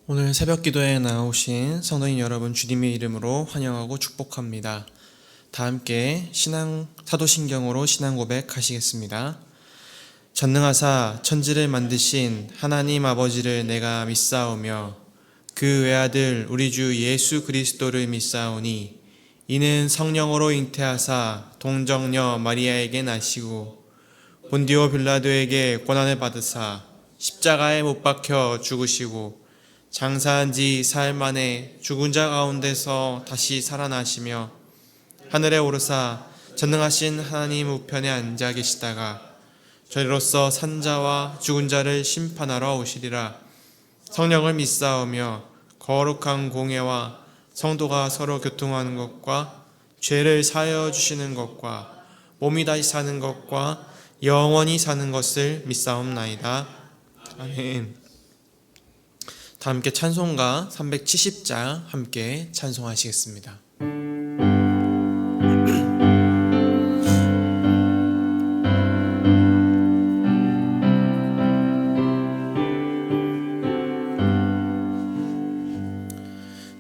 오늘 새벽 기도에 나오신 성도님 여러분 주님의 이름으로 환영하고 축복합니다. 다 함께 사도신경으로 신앙 고백하시겠습니다. 전능하사 천지를 만드신 하나님 아버지를 내가 믿사오며 그 외아들 우리 주 예수 그리스도를 믿사오니 이는 성령으로 잉태하사 동정녀 마리아에게 나시고 본디오 빌라도에게 고난을 받으사 십자가에 못 박혀 죽으시고 장사한 지 사흘 만에 죽은 자 가운데서 다시 살아나시며 하늘에 오르사 전능하신 하나님 우편에 앉아 계시다가 저리로서 산 자와 죽은 자를 심판하러 오시리라. 성령을 믿사오며 거룩한 공예와 성도가 서로 교통하는 것과 죄를 사하여 주시는 것과 몸이 다시 사는 것과 영원히 사는 것을 믿사옵나이다. 아멘. 다 함께 찬송가 370장 함께 찬송하시겠습니다.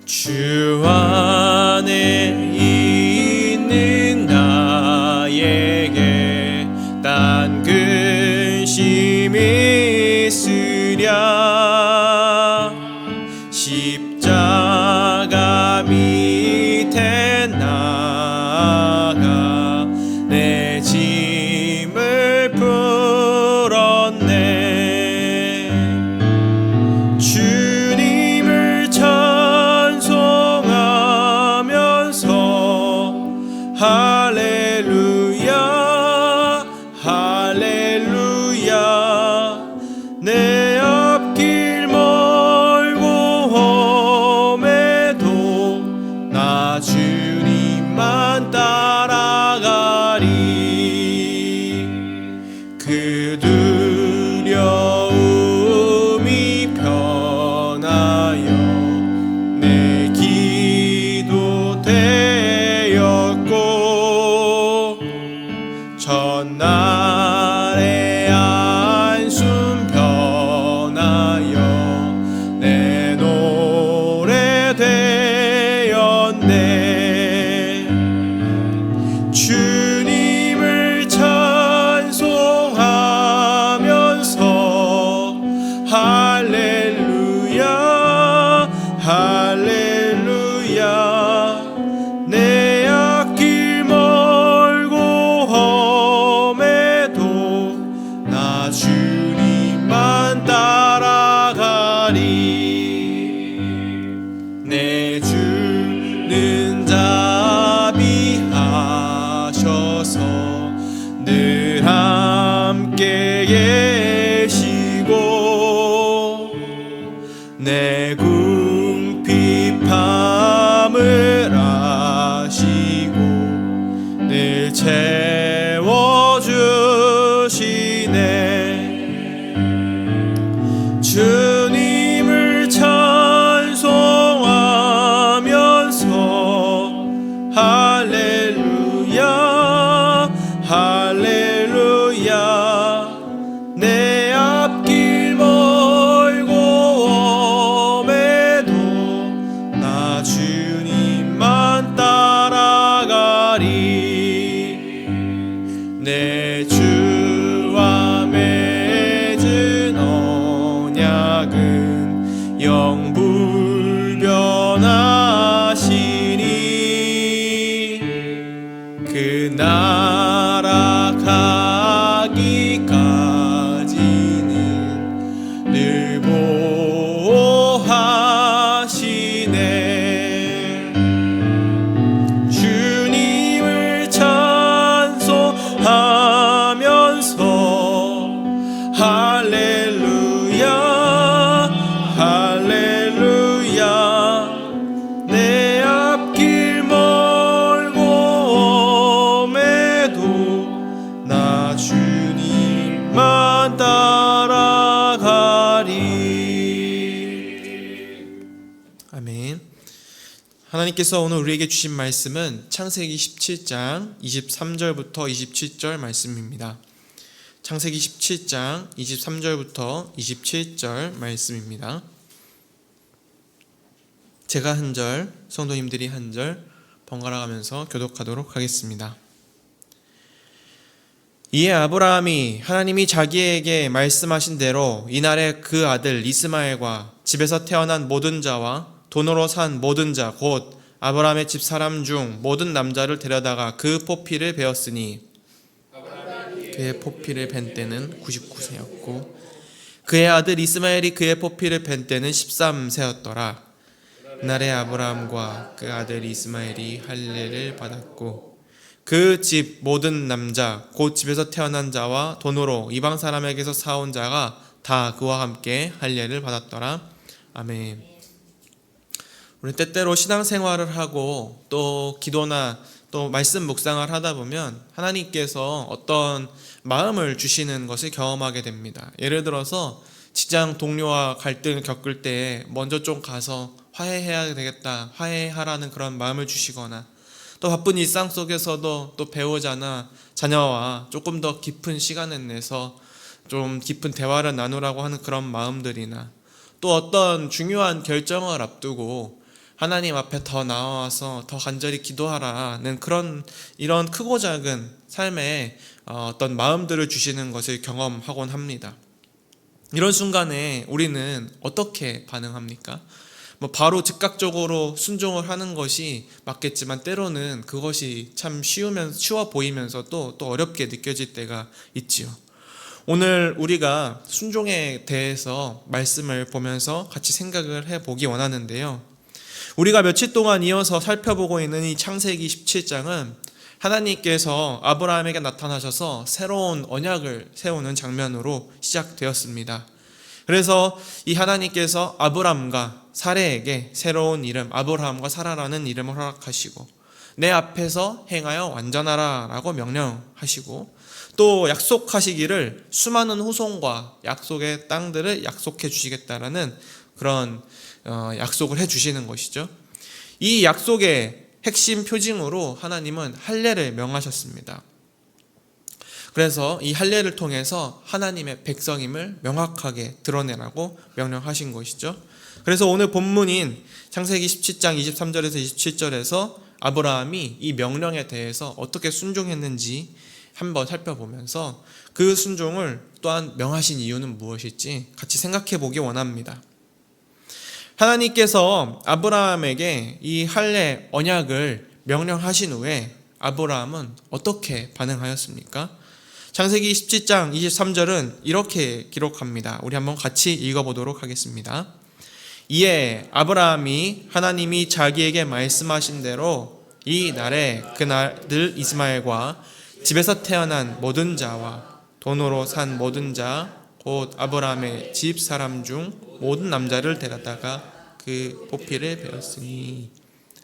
주 안에 있는 나에게 딴 근심이 있으랴. 십자가 밑에 나가 내 짐을 풀었네. 주님을 찬송하면서 할렐루야 할렐루야. 내 앞길 멀고 험해도 나 주님만 따라가리. 그 두려움이 변하여 내 기도 되었고 전날의 안숨 변하여 내 노래 되었네. 주님을 찬송하면서 할렐루야 할렐루야. 내 앞길 멀고 험해도 나 주님만 따라가리. 내 주는 자비하셔서 늘 함께 계시고 내 궁핍함을 아시고 늘 채워주시네. 주님을 찬송하면서 할렐루야 할렐루야. 내 앞길 멀고 험해도 나 주님만 따라가리. 내 주와 맺은 언약은 영불변하시니 그 나라 가기까지는 늘 보호하시네. 주님을 찬송하면서 할렐루야 할렐루야. 내 앞길 멀고 험해도 나 주님만 따라가리. 아멘. 하나님께서 오늘 우리에게 주신 말씀은 창세기 17장 23절부터 27절 말씀입니다. 창세기 17장 23절부터 27절 말씀입니다. 제가 한 절, 성도님들이 한 절 번갈아 가면서 교독하도록 하겠습니다. 이에 아브라함이 하나님이 자기에게 말씀하신 대로 이날에 그 아들 이스마엘과 집에서 태어난 모든 자와 돈으로 산 모든 자 곧 아브라함의 집 사람 중 모든 남자를 데려다가 그 포피를 베었으니 그의 포피를 벤 때는 99세였고 그의 아들 이스마엘이 그의 포피를 벤 때는 13세였더라. 그날에 아브라함과 그 아들 이스마엘이 할례를 받았고 그 집 모든 남자 곧 집에서 태어난 자와 돈으로 이방 사람에게서 사온 자가 다 그와 함께 할례를 받았더라. 아멘. 우리 때때로 신앙생활을 하고 또 기도나 또 말씀 묵상을 하다 보면 하나님께서 어떤 마음을 주시는 것을 경험하게 됩니다. 예를 들어서 직장 동료와 갈등을 겪을 때 먼저 좀 가서 화해해야 되겠다, 화해하라는 그런 마음을 주시거나 또 바쁜 일상 속에서도 또 배우자나 자녀와 조금 더 깊은 시간을 내서 좀 깊은 대화를 나누라고 하는 그런 마음들이나 또 어떤 중요한 결정을 앞두고 하나님 앞에 더 나와서 더 간절히 기도하라는 이런 크고 작은 삶에 어떤 마음들을 주시는 것을 경험하곤 합니다. 이런 순간에 우리는 어떻게 반응합니까? 바로 즉각적으로 순종을 하는 것이 맞겠지만 때로는 그것이 참 쉬워 보이면서도 또 어렵게 느껴질 때가 있지요. 오늘 우리가 순종에 대해서 말씀을 보면서 같이 생각을 해보기 원하는데요. 우리가 며칠 동안 이어서 살펴보고 있는 이 창세기 17장은 하나님께서 아브라함에게 나타나셔서 새로운 언약을 세우는 장면으로 시작되었습니다. 그래서 이 하나님께서 아브람과 사레에게 새로운 이름 아브라함과 사라라는 이름을 허락하시고 내 앞에서 행하여 완전하라 라고 명령하시고 또 약속하시기를 수많은 후손과 약속의 땅들을 약속해 주시겠다라는 그런 약속을 해 주시는 것이죠. 이 약속의 핵심 표징으로 하나님은 할례를 명하셨습니다. 그래서 이 할례를 통해서 하나님의 백성임을 명확하게 드러내라고 명령하신 것이죠. 그래서 오늘 본문인 창세기 17장 23절에서 27절에서 아브라함이 이 명령에 대해서 어떻게 순종했는지 한번 살펴보면서 그 순종을 또한 명하신 이유는 무엇일지 같이 생각해 보기 원합니다. 하나님께서 아브라함에게 이 할례 언약을 명령하신 후에 아브라함은 어떻게 반응하였습니까? 창세기 17장 23절은 이렇게 기록합니다. 우리 한번 같이 읽어보도록 하겠습니다. 이에 아브라함이 하나님이 자기에게 말씀하신 대로 이 날에 그 아들 이스마엘과 집에서 태어난 모든 자와 돈으로 산 모든 자 곧 아브라함의 집 사람 중 모든 남자를 데려다가 그 포피를 베었으니.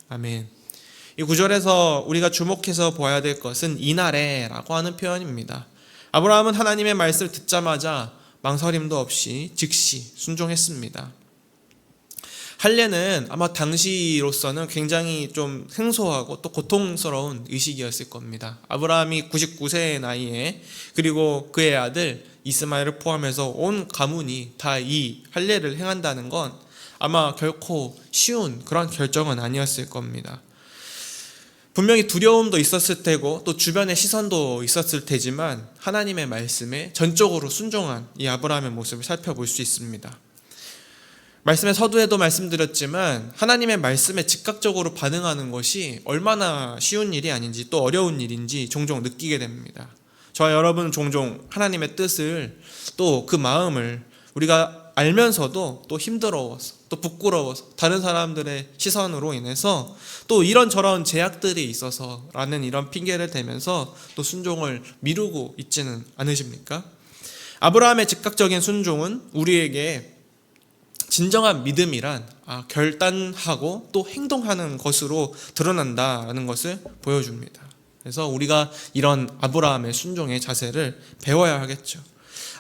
아멘. 이 구절에서 우리가 주목해서 보아야 될 것은 이날에 라고 하는 표현입니다. 아브라함은 하나님의 말씀을 듣자마자 망설임도 없이 즉시 순종했습니다. 할례는 아마 당시로서는 굉장히 좀 생소하고 또 고통스러운 의식이었을 겁니다. 아브라함이 99세의 나이에 그리고 그의 아들 이스마엘을 포함해서 온 가문이 다 이 할례를 행한다는 건 아마 결코 쉬운 그런 결정은 아니었을 겁니다. 분명히 두려움도 있었을 테고 또 주변의 시선도 있었을 테지만 하나님의 말씀에 전적으로 순종한 이 아브라함의 모습을 살펴볼 수 있습니다. 말씀의 서두에도 말씀드렸지만 하나님의 말씀에 즉각적으로 반응하는 것이 얼마나 쉬운 일이 아닌지 또 어려운 일인지 종종 느끼게 됩니다. 저와 여러분은 종종 하나님의 뜻을 또 그 마음을 우리가 알면서도 또 힘들어서 또 부끄러워서 다른 사람들의 시선으로 인해서 또 이런저런 제약들이 있어서 라는 이런 핑계를 대면서 또 순종을 미루고 있지는 않으십니까? 아브라함의 즉각적인 순종은 우리에게 진정한 믿음이란 결단하고 또 행동하는 것으로 드러난다라는 것을 보여줍니다. 그래서 우리가 이런 아브라함의 순종의 자세를 배워야 하겠죠.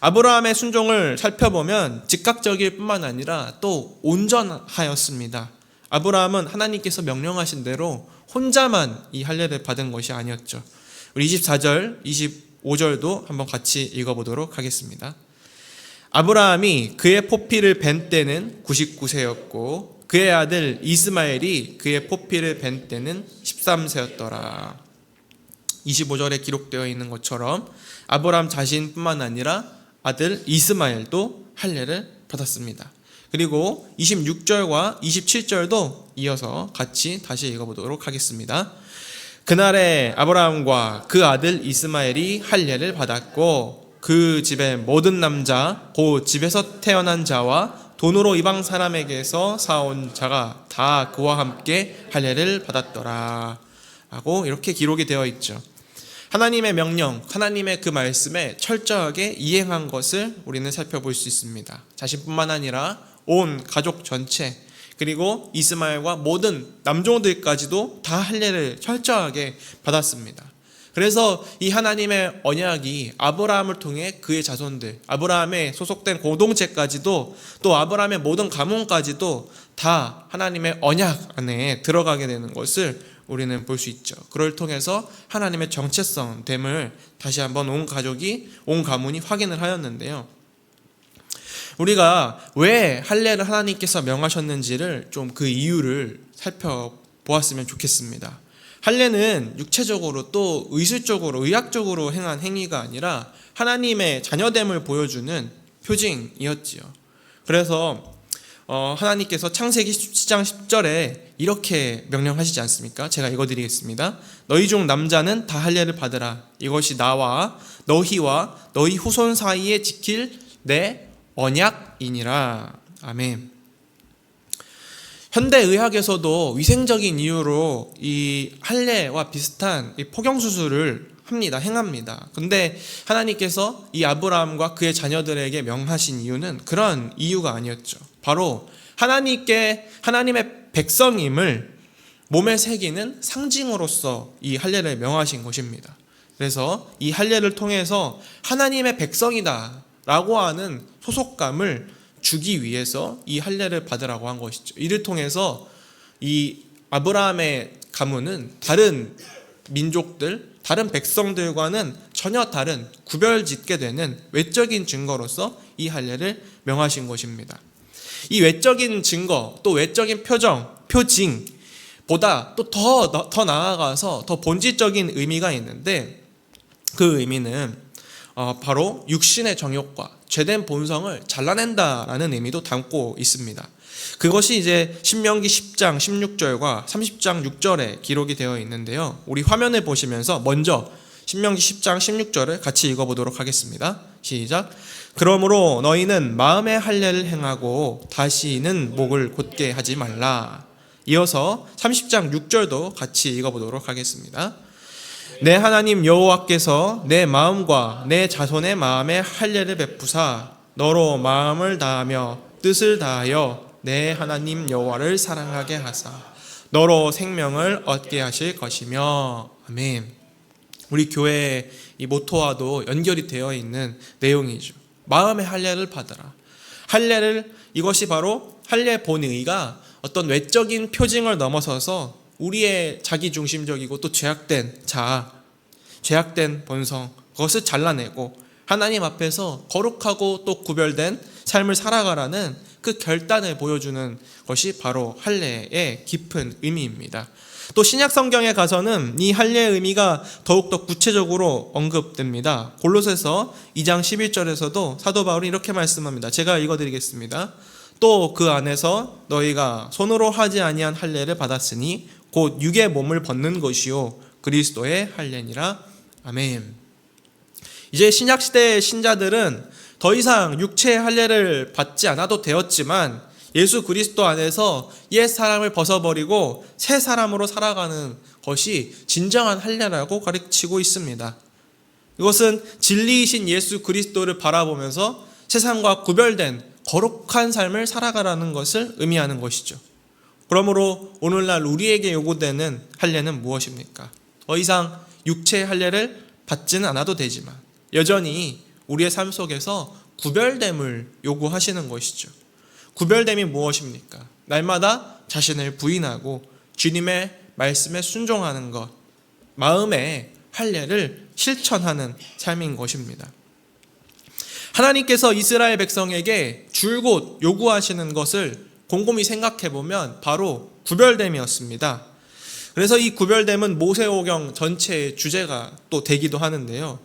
아브라함의 순종을 살펴보면 즉각적일 뿐만 아니라 또 온전하였습니다. 아브라함은 하나님께서 명령하신 대로 혼자만 이 할례를 받은 것이 아니었죠. 우리 24절, 25절도 한번 같이 읽어보도록 하겠습니다. 아브라함이 그의 포피를 벤 때는 99세였고 그의 아들 이스마엘이 그의 포피를 벤 때는 13세였더라. 25절에 기록되어 있는 것처럼 아브라함 자신뿐만 아니라 아들 이스마엘도 할례를 받았습니다. 그리고 26절과 27절도 이어서 같이 다시 읽어보도록 하겠습니다. 그날에 아브라함과 그 아들 이스마엘이 할례를 받았고 그 집의 모든 남자 곧 집에서 태어난 자와 돈으로 이방 사람에게서 사온 자가 다 그와 함께 할례를 받았더라 라고 이렇게 기록이 되어 있죠. 하나님의 명령, 하나님의 그 말씀에 철저하게 이행한 것을 우리는 살펴볼 수 있습니다. 자신뿐만 아니라 온 가족 전체, 그리고 이스마엘과 모든 남종들까지도 다 할례를 철저하게 받았습니다. 그래서 이 하나님의 언약이 아브라함을 통해 그의 자손들, 아브라함의 소속된 공동체까지도 또 아브라함의 모든 가문까지도 다 하나님의 언약 안에 들어가게 되는 것을 우리는 볼 수 있죠. 그걸 통해서 하나님의 정체성됨을 다시 한번 온 가족이, 온 가문이 확인을 하였는데요. 우리가 왜 할례를 하나님께서 명하셨는지를 좀 그 이유를 살펴보았으면 좋겠습니다. 할례는 육체적으로 또 의술적으로, 의학적으로 행한 행위가 아니라 하나님의 자녀됨을 보여주는 표징이었지요. 그래서 하나님께서 창세기 17장 10절에 이렇게 명령하시지 않습니까? 제가 읽어드리겠습니다. 너희 중 남자는 다 할례를 받으라. 이것이 나와 너희와 너희 후손 사이에 지킬 내 언약이니라. 아멘. 현대의학에서도 위생적인 이유로 이 할례와 비슷한 이 포경수술을 행합니다. 근데 하나님께서 이 아브라함과 그의 자녀들에게 명하신 이유는 그런 이유가 아니었죠. 바로 하나님의 백성임을 몸에 새기는 상징으로서 이 할례를 명하신 것입니다. 그래서 이 할례를 통해서 하나님의 백성이다 라고 하는 소속감을 주기 위해서 이 할례를 받으라고 한 것이죠. 이를 통해서 이 아브라함의 가문은 다른 민족들, 다른 백성들과는 전혀 다른 구별짓게 되는 외적인 증거로서 이 할례를 명하신 것입니다. 이 외적인 증거, 또 외적인 표징보다 또 더 나아가서 더 본질적인 의미가 있는데 그 의미는 바로 육신의 정욕과 죄된 본성을 잘라낸다라는 의미도 담고 있습니다. 그것이 이제 신명기 10장 16절과 30장 6절에 기록이 되어 있는데요. 우리 화면을 보시면서 먼저 신명기 10장 16절을 같이 읽어보도록 하겠습니다. 시작. 그러므로 너희는 마음의 할례를 행하고 다시는 목을 곧게 하지 말라. 이어서 30장 6절도 같이 읽어보도록 하겠습니다. 내 하나님 여호와께서 내 마음과 내 자손의 마음에 할례를 베푸사 너로 마음을 다하며 뜻을 다하여 내 하나님 여호와를 사랑하게 하사 너로 생명을 얻게 하실 것이며. 아멘. 우리 교회의 이 모토와도 연결이 되어 있는 내용이죠. 마음의 할례를 받아라. 할례를, 이것이 바로 할례의 본의가 어떤 외적인 표징을 넘어서서 우리의 자기중심적이고 또 죄악된 자아, 죄악된 본성, 그것을 잘라내고 하나님 앞에서 거룩하고 또 구별된 삶을 살아가라는 그 결단을 보여주는 것이 바로 할례의 깊은 의미입니다. 또 신약 성경에 가서는 이 할례의 의미가 더욱더 구체적으로 언급됩니다. 골로새서 2장 11절에서도 사도 바울이 이렇게 말씀합니다. 제가 읽어드리겠습니다. 또 그 안에서 너희가 손으로 하지 아니한 할례를 받았으니 곧 육의 몸을 벗는 것이요 그리스도의 할례니라. 아멘. 이제 신약시대의 신자들은 더 이상 육체의 할례를 받지 않아도 되었지만 예수 그리스도 안에서 옛 사람을 벗어버리고 새 사람으로 살아가는 것이 진정한 할례라고 가르치고 있습니다. 이것은 진리이신 예수 그리스도를 바라보면서 세상과 구별된 거룩한 삶을 살아가라는 것을 의미하는 것이죠. 그러므로 오늘날 우리에게 요구되는 할례는 무엇입니까? 더 이상 육체의 할례를 받지는 않아도 되지만 여전히 우리의 삶 속에서 구별됨을 요구하시는 것이죠. 구별됨이 무엇입니까? 날마다 자신을 부인하고 주님의 말씀에 순종하는 것, 마음의 할례를 실천하는 삶인 것입니다. 하나님께서 이스라엘 백성에게 줄곧 요구하시는 것을 곰곰이 생각해보면 바로 구별됨이었습니다. 그래서 이 구별됨은 모세오경 전체의 주제가 또 되기도 하는데요.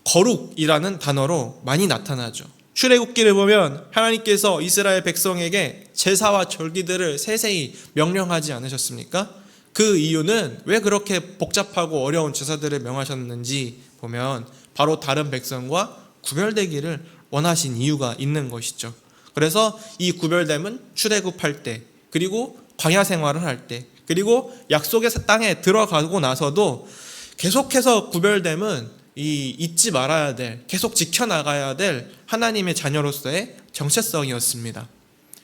거룩이라는 단어로 많이 나타나죠. 출애굽기를 보면 하나님께서 이스라엘 백성에게 제사와 절기들을 세세히 명령하지 않으셨습니까? 그 이유는 왜 그렇게 복잡하고 어려운 제사들을 명하셨는지 보면 바로 다른 백성과 구별되기를 원하신 이유가 있는 것이죠. 그래서 이 구별됨은 출애굽할 때, 그리고 광야 생활을 할 때, 그리고 약속의 땅에 들어가고 나서도 계속해서 구별됨은 잊지 말아야 될, 계속 지켜나가야 될 하나님의 자녀로서의 정체성이었습니다.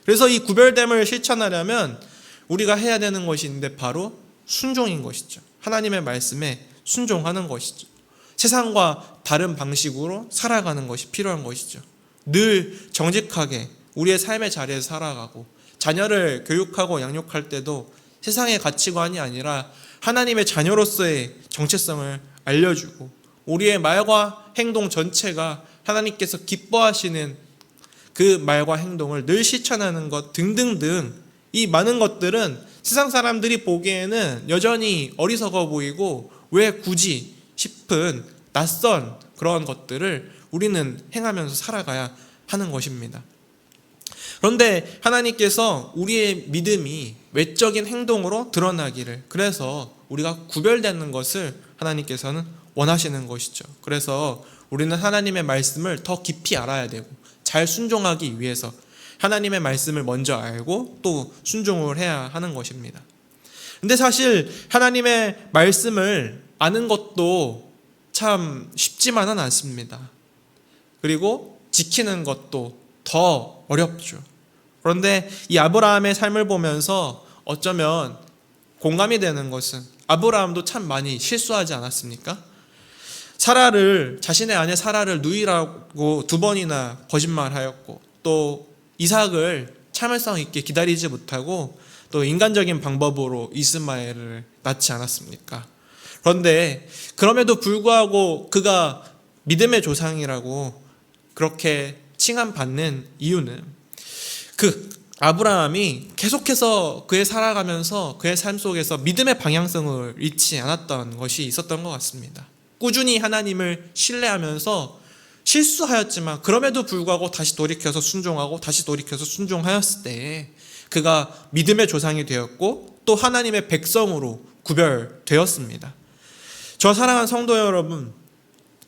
그래서 이 구별됨을 실천하려면 우리가 해야 되는 것이 있는데 바로 순종인 것이죠. 하나님의 말씀에 순종하는 것이죠. 세상과 다른 방식으로 살아가는 것이 필요한 것이죠. 늘 정직하게 우리의 삶의 자리에서 살아가고, 자녀를 교육하고 양육할 때도 세상의 가치관이 아니라 하나님의 자녀로서의 정체성을 알려주고, 우리의 말과 행동 전체가 하나님께서 기뻐하시는 그 말과 행동을 늘 실천하는 것 등등등, 이 많은 것들은 세상 사람들이 보기에는 여전히 어리석어 보이고 왜 굳이 싶은 낯선 그런 것들을 우리는 행하면서 살아가야 하는 것입니다. 그런데 하나님께서 우리의 믿음이 외적인 행동으로 드러나기를, 그래서 우리가 구별되는 것을 하나님께서는 원하시는 것이죠. 그래서 우리는 하나님의 말씀을 더 깊이 알아야 되고 잘 순종하기 위해서 하나님의 말씀을 먼저 알고 또 순종을 해야 하는 것입니다. 근데 사실 하나님의 말씀을 아는 것도 참 쉽지만은 않습니다. 그리고 지키는 것도 더 어렵죠. 그런데 이 아브라함의 삶을 보면서 어쩌면 공감이 되는 것은, 아브라함도 참 많이 실수하지 않았습니까? 자신의 아내 사라를 누이라고 2번이나 거짓말하였고, 또 이삭을 참을성 있게 기다리지 못하고 또 인간적인 방법으로 이스마엘을 낳지 않았습니까? 그런데 그럼에도 불구하고 그가 믿음의 조상이라고 그렇게 칭함받는 이유는 그 아브라함이 계속해서 그의 살아가면서 그의 삶 속에서 믿음의 방향성을 잃지 않았던 것이 있었던 것 같습니다. 꾸준히 하나님을 신뢰하면서 실수하였지만 그럼에도 불구하고 다시 돌이켜서 순종하고 다시 돌이켜서 순종하였을 때 그가 믿음의 조상이 되었고 또 하나님의 백성으로 구별되었습니다. 저 사랑하는 성도 여러분,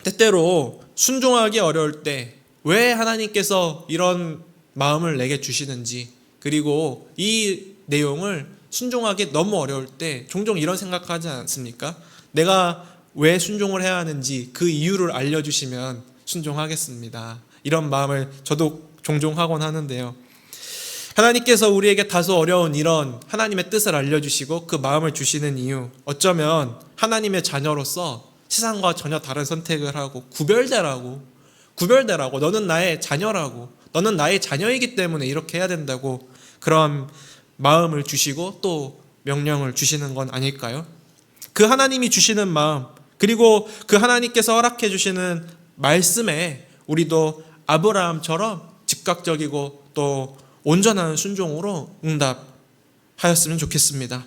때때로 순종하기 어려울 때 왜 하나님께서 이런 마음을 내게 주시는지, 그리고 이 내용을 순종하기 너무 어려울 때 종종 이런 생각하지 않습니까? 내가 왜 순종을 해야 하는지 그 이유를 알려주시면 순종하겠습니다. 이런 마음을 저도 종종 하곤 하는데요. 하나님께서 우리에게 다소 어려운 이런 하나님의 뜻을 알려주시고 그 마음을 주시는 이유, 어쩌면 하나님의 자녀로서 세상과 전혀 다른 선택을 하고 구별되라고, 너는 나의 자녀라고, 너는 나의 자녀이기 때문에 이렇게 해야 된다고 그런 마음을 주시고 또 명령을 주시는 건 아닐까요? 그 하나님이 주시는 마음, 그리고 그 하나님께서 허락해 주시는 말씀에 우리도 아브라함처럼 즉각적이고 또 온전한 순종으로 응답하였으면 좋겠습니다.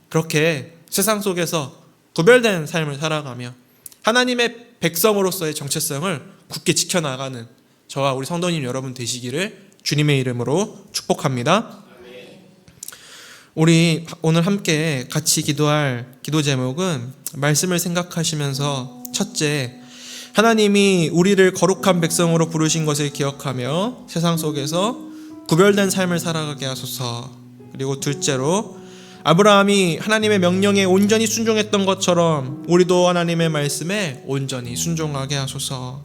그렇게 세상 속에서 구별된 삶을 살아가며 하나님의 백성으로서의 정체성을 굳게 지켜나가는 저와 우리 성도님 여러분 되시기를 주님의 이름으로 축복합니다. 우리 오늘 함께 같이 기도할 기도 제목은 말씀을 생각하시면서, 첫째, 하나님이 우리를 거룩한 백성으로 부르신 것을 기억하며 세상 속에서 구별된 삶을 살아가게 하소서. 그리고 둘째로, 아브라함이 하나님의 명령에 온전히 순종했던 것처럼 우리도 하나님의 말씀에 온전히 순종하게 하소서.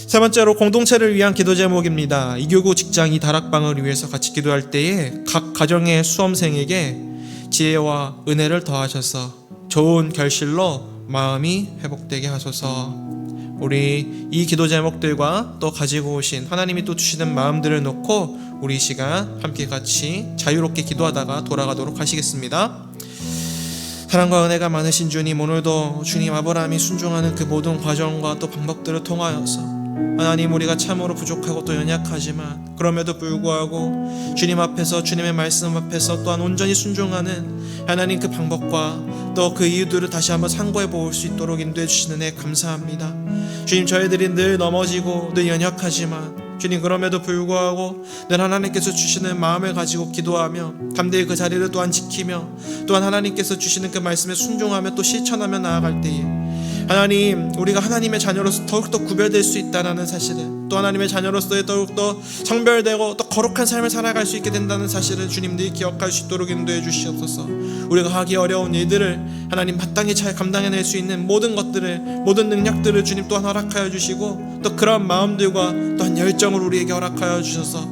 세 번째로, 공동체를 위한 기도 제목입니다. 이교구 직장이 다락방을 위해서 같이 기도할 때에 각 가정의 수험생에게 지혜와 은혜를 더하셔서 좋은 결실로 마음이 회복되게 하소서. 우리 이 기도 제목들과 또 가지고 오신 하나님이 또 주시는 마음들을 놓고 우리 이 시간 함께 같이 자유롭게 기도하다가 돌아가도록 하시겠습니다. 사랑과 은혜가 많으신 주님, 오늘도 주님 아브라함이 순종하는 그 모든 과정과 또 방법들을 통하여서 하나님, 우리가 참으로 부족하고 또 연약하지만 그럼에도 불구하고 주님 앞에서, 주님의 말씀 앞에서 또한 온전히 순종하는 하나님 그 방법과 또 그 이유들을 다시 한번 상고해 볼 수 있도록 인도해 주시는 애 감사합니다. 주님, 저희들이 늘 넘어지고 늘 연약하지만 주님, 그럼에도 불구하고 늘 하나님께서 주시는 마음을 가지고 기도하며 담대히 그 자리를 또한 지키며 또한 하나님께서 주시는 그 말씀에 순종하며 또 실천하며 나아갈 때에 하나님, 우리가 하나님의 자녀로서 더욱더 구별될 수 있다는 사실을, 또 하나님의 자녀로서의 더욱더 성별되고 또 거룩한 삶을 살아갈 수 있게 된다는 사실을 주님들이 기억할 수 있도록 인도해 주시옵소서. 우리가 하기 어려운 일들을 하나님 마땅히 잘 감당해낼 수 있는 모든 것들을, 모든 능력들을 주님 또한 허락하여 주시고 또 그런 마음들과 또한 열정을 우리에게 허락하여 주셔서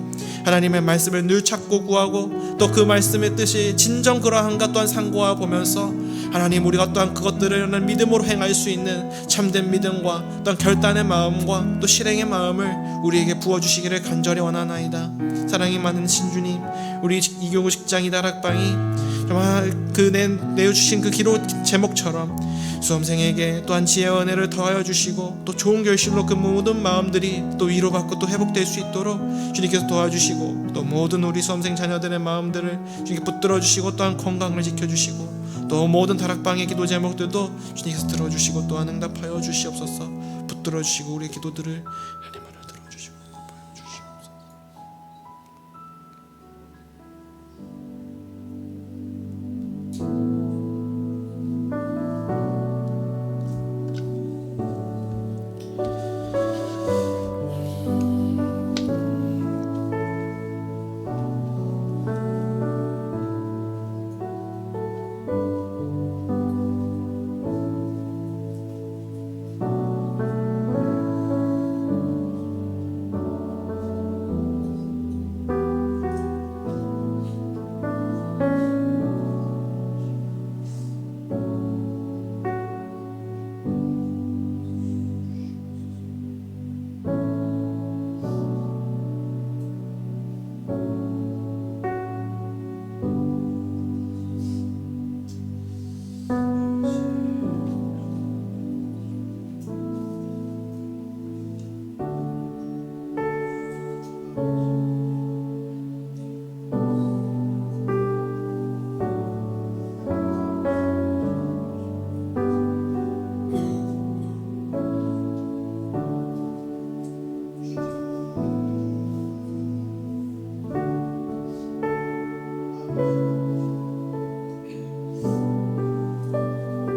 하나님의 말씀을 늘 찾고 구하고 또 그 말씀의 뜻이 진정 그러한가 또한 상고하 보면서 하나님, 우리가 또한 그것들을 믿음으로 행할 수 있는 참된 믿음과 또한 결단의 마음과 또 실행의 마음을 우리에게 부어주시기를 간절히 원하나이다. 사랑이 많은 신주님, 우리 이교구 직장이 다락방이 정말 그 내어주신 그 기도 제목처럼 수험생에게 또한 지혜와 은혜를 더하여 주시고 또 좋은 결실로 그 모든 마음들이 또 위로받고 또 회복될 수 있도록 주님께서 도와주시고 또 모든 우리 수험생 자녀들의 마음들을 주님께 붙들어 주시고 또한 건강을 지켜주시고 또 모든 다락방의 기도 제목들도 주님께서 들어주시고 또한 응답하여 주시옵소서. 붙들어 주시고 우리의 기도들을